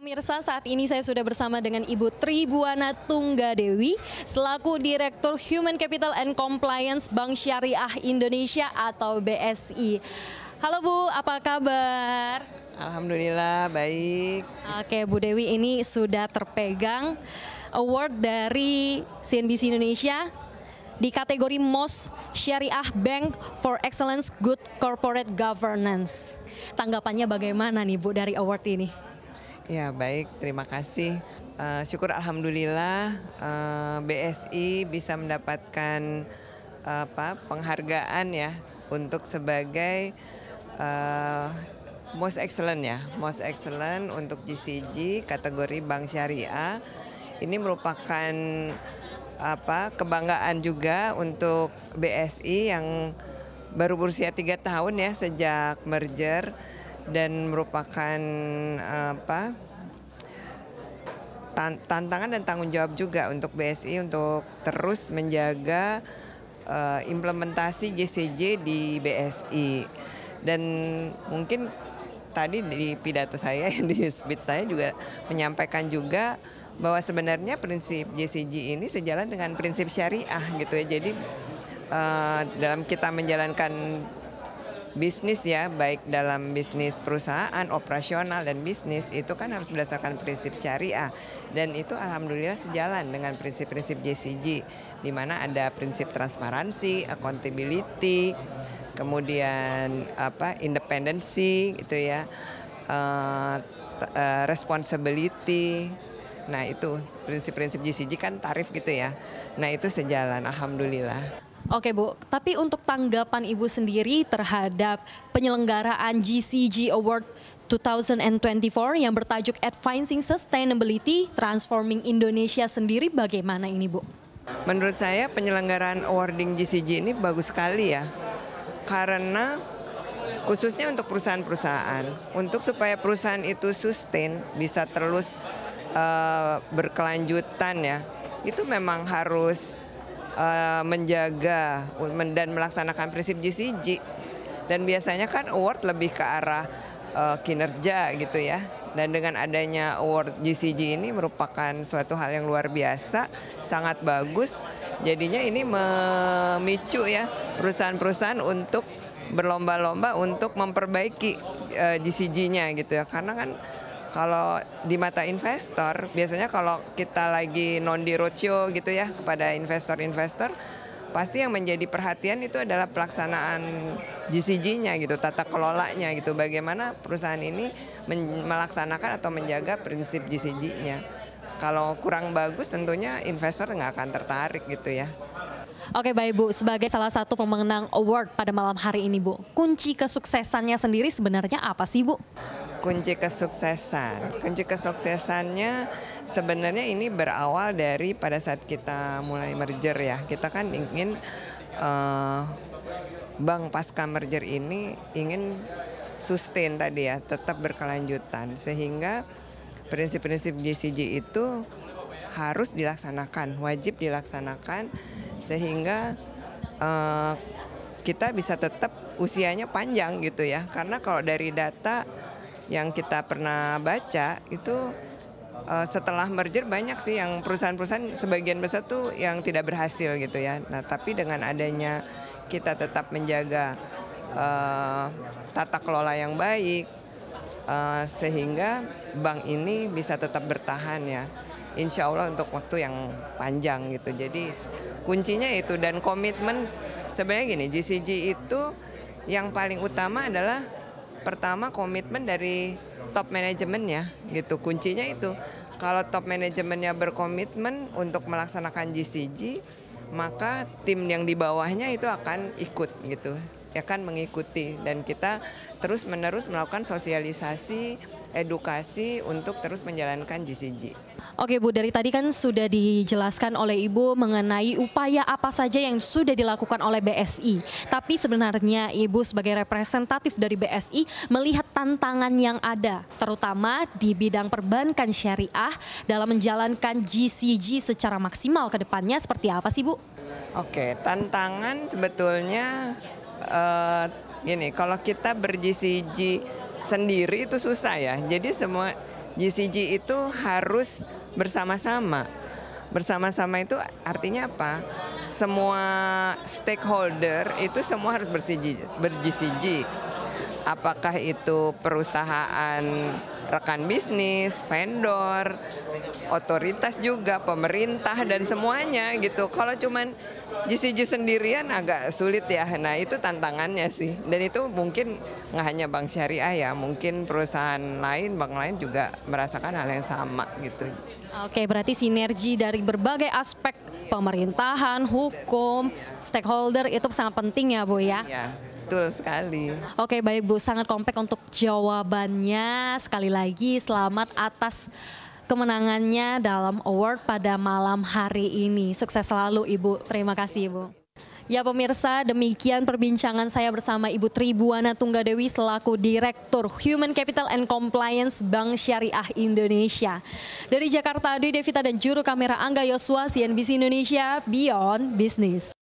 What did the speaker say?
Pemirsa, saat ini saya sudah bersama dengan Ibu Tribuana Tunggadewi selaku Direktur Human Capital and Compliance Bank Syariah Indonesia atau BSI. Halo Bu, apa kabar? Alhamdulillah baik. Oke Bu Dewi, ini sudah terpegang award dari CNBC Indonesia di kategori Most Syariah Bank for Excellence Good Corporate Governance. Tanggapannya bagaimana nih Bu dari award ini? Ya baik, terima kasih. Syukur alhamdulillah BSI bisa mendapatkan penghargaan ya untuk sebagai Most Excellent ya, Most Excellent untuk GCG kategori Bank Syariah. Ini merupakan kebanggaan juga untuk BSI yang baru berusia 3 tahun ya sejak merger. Dan merupakan tantangan dan tanggung jawab juga untuk BSI untuk terus menjaga implementasi GCJ di BSI. Dan mungkin tadi di pidato saya, di speech saya juga menyampaikan juga bahwa sebenarnya prinsip GCJ ini sejalan dengan prinsip syariah gitu ya. Jadi dalam kita menjalankan bisnis ya, baik dalam bisnis perusahaan, operasional dan bisnis itu kan harus berdasarkan prinsip syariah, dan itu alhamdulillah sejalan dengan prinsip-prinsip JCG di mana ada prinsip transparansi, accountability, kemudian independensi gitu ya, responsibility. Nah itu prinsip-prinsip JCG kan tarif gitu ya. Nah itu sejalan alhamdulillah. Oke Bu, tapi untuk tanggapan Ibu sendiri terhadap penyelenggaraan GCG Award 2024 yang bertajuk Advancing Sustainability Transforming Indonesia sendiri bagaimana ini Bu? Menurut saya penyelenggaraan awarding GCG ini bagus sekali ya. Karena khususnya untuk perusahaan-perusahaan, untuk supaya perusahaan itu sustain, bisa terus berkelanjutan ya, itu memang harus menjaga dan melaksanakan prinsip GCG. Dan biasanya kan award lebih ke arah kinerja gitu ya. Dan dengan adanya award GCG ini merupakan suatu hal yang luar biasa, sangat bagus. Jadinya ini memicu ya perusahaan-perusahaan untuk berlomba-lomba untuk memperbaiki GCG-nya gitu ya. Karena kan kalau di mata investor, biasanya kalau kita lagi non di roadshow gitu ya kepada investor-investor, pasti yang menjadi perhatian itu adalah pelaksanaan GCG-nya gitu, tata kelolanya gitu. Bagaimana perusahaan ini melaksanakan atau menjaga prinsip GCG-nya. Kalau kurang bagus tentunya investor nggak akan tertarik gitu ya. Oke baik Bu, sebagai salah satu pemenang award pada malam hari ini Bu, kunci kesuksesannya sendiri sebenarnya apa sih Bu? Kunci kesuksesannya sebenarnya ini berawal dari pada saat kita mulai merger ya. Kita kan ingin bank pasca merger ini ingin sustain tadi ya, tetap berkelanjutan, sehingga prinsip-prinsip GCG itu harus dilaksanakan, wajib dilaksanakan, sehingga kita bisa tetap usianya panjang gitu ya. Karena kalau dari data yang kita pernah baca itu setelah merger banyak sih yang perusahaan-perusahaan sebagian besar tuh yang tidak berhasil gitu ya. Nah tapi dengan adanya kita tetap menjaga tata kelola yang baik, sehingga bank ini bisa tetap bertahan ya, insya Allah untuk waktu yang panjang gitu. Jadi kuncinya itu, dan komitmen. Sebenarnya gini, GCG itu yang paling utama adalah pertama komitmen dari top manajemennya gitu. Kuncinya itu, kalau top manajemennya berkomitmen untuk melaksanakan GCG, maka tim yang di bawahnya itu akan ikut gitu, akan mengikuti. Dan kita terus menerus melakukan sosialisasi, edukasi untuk terus menjalankan GCG. Oke Bu, dari tadi kan sudah dijelaskan oleh Ibu mengenai upaya apa saja yang sudah dilakukan oleh BSI. Tapi sebenarnya Ibu sebagai representatif dari BSI melihat tantangan yang ada, terutama di bidang perbankan syariah dalam menjalankan GCG secara maksimal ke depannya seperti apa sih Bu? Oke, tantangan sebetulnya gini, kalau kita ber-GCG sendiri itu susah ya. Jadi GCG itu harus bersama-sama. Bersama-sama itu artinya apa? Semua stakeholder itu semua harus ber-GCG. Apakah itu perusahaan, rekan bisnis, vendor, otoritas juga, pemerintah, dan semuanya gitu. Kalau cuman GCG sendirian agak sulit ya. Nah itu tantangannya sih. Dan itu mungkin nggak hanya Bank Syariah ya, mungkin perusahaan lain, bank lain juga merasakan hal yang sama gitu. Oke, berarti sinergi dari berbagai aspek pemerintahan, hukum, stakeholder itu sangat penting ya Bu ya? Ya. Betul sekali. Oke baik Bu, sangat kompak untuk jawabannya. Sekali lagi selamat atas kemenangannya dalam award pada malam hari ini. Sukses selalu Ibu, terima kasih Ibu. Ya pemirsa, demikian perbincangan saya bersama Ibu Tribuana Tunggadewi selaku Direktur Human Capital and Compliance Bank Syariah Indonesia. Dari Jakarta, Dwi Devita dan juru kamera Angga Yosua, CNBC Indonesia, Beyond Business.